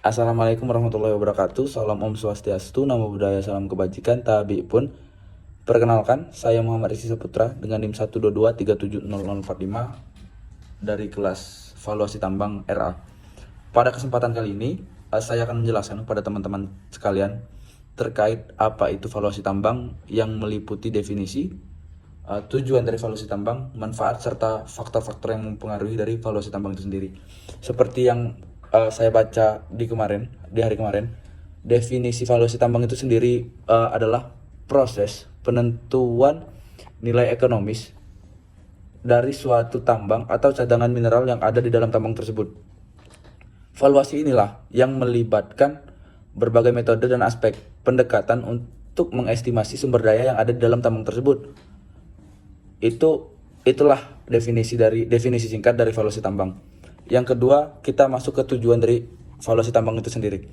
Assalamualaikum warahmatullahi wabarakatuh. Salam Om Swastiastu, Namo Buddhaya, salam kebajikan, tabi pun. Perkenalkan, saya Muhammad Rizky Saputra dengan NIM 122370045 dari kelas valuasi tambang RA. Pada kesempatan kali ini, saya akan menjelaskan kepada teman-teman sekalian terkait apa itu valuasi tambang yang meliputi definisi, tujuan dari valuasi tambang, manfaat, serta faktor-faktor yang mempengaruhi dari valuasi tambang itu sendiri. Seperti yang saya baca di hari kemarin, definisi valuasi tambang itu sendiri adalah proses penentuan nilai ekonomis dari suatu tambang atau cadangan mineral yang ada di dalam tambang tersebut. Valuasi inilah yang melibatkan berbagai metode dan aspek pendekatan untuk mengestimasi sumber daya yang ada di dalam tambang tersebut. Itulah definisi singkat dari valuasi tambang. Yang kedua, kita masuk ke tujuan dari valuasi tambang itu sendiri.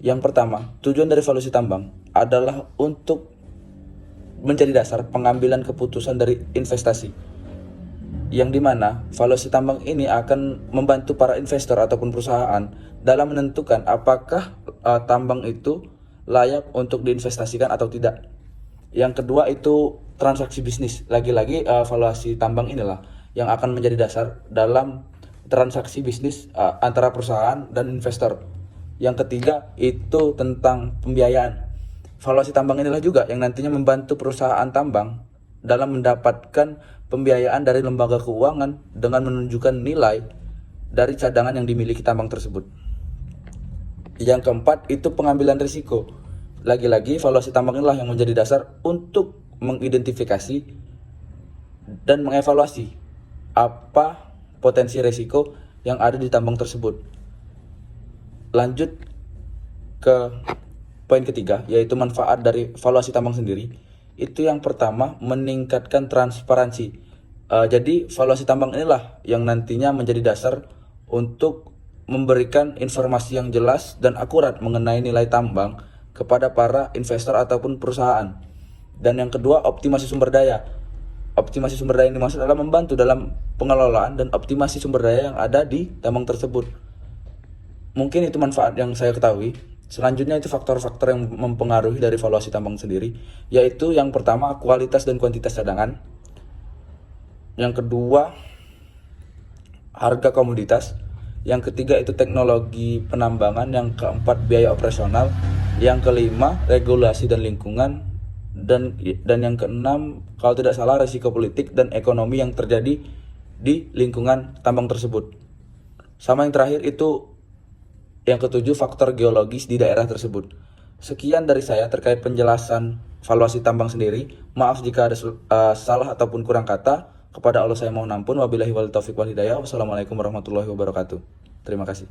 Yang pertama, tujuan dari valuasi tambang adalah untuk menjadi dasar pengambilan keputusan dari investasi, yang dimana valuasi tambang ini akan membantu para investor ataupun perusahaan dalam menentukan apakah tambang itu layak untuk diinvestasikan atau tidak. Yang kedua itu transaksi bisnis. Lagi-lagi valuasi tambang inilah yang akan menjadi dasar dalam transaksi bisnis antara perusahaan dan investor. Yang ketiga itu tentang pembiayaan. Valuasi tambang inilah juga yang nantinya membantu perusahaan tambang dalam mendapatkan pembiayaan dari lembaga keuangan dengan menunjukkan nilai dari cadangan yang dimiliki tambang tersebut. Yang keempat itu pengambilan risiko. Lagi-lagi valuasi tambang inilah yang menjadi dasar untuk mengidentifikasi dan mengevaluasi apa potensi risiko yang ada di tambang tersebut. Lanjut ke poin ketiga, yaitu manfaat dari valuasi tambang sendiri. Itu yang pertama, meningkatkan transparansi. Jadi valuasi tambang inilah yang nantinya menjadi dasar untuk memberikan informasi yang jelas dan akurat mengenai nilai tambang kepada para investor ataupun perusahaan. Dan yang kedua, optimasi sumber daya. Optimasi sumber daya yang dimaksud adalah membantu dalam pengelolaan dan optimasi sumber daya yang ada di tambang tersebut. Mungkin itu manfaat yang saya ketahui. Selanjutnya itu faktor-faktor yang mempengaruhi dari valuasi tambang sendiri, yaitu yang pertama kualitas dan kuantitas cadangan. Yang kedua harga komoditas. Yang ketiga itu teknologi penambangan. Yang keempat biaya operasional. Yang kelima regulasi dan lingkungan. Dan yang keenam kalau tidak salah risiko politik dan ekonomi yang terjadi di lingkungan tambang tersebut. Sama yang terakhir itu yang ketujuh, faktor geologis di daerah tersebut. Sekian dari saya terkait penjelasan valuasi tambang sendiri. Maaf jika ada salah ataupun kurang kata. Kepada Allah saya mohon ampun. Wabillahi wal taufiq wal hidayah. Wassalamualaikum warahmatullahi wabarakatuh. Terima kasih.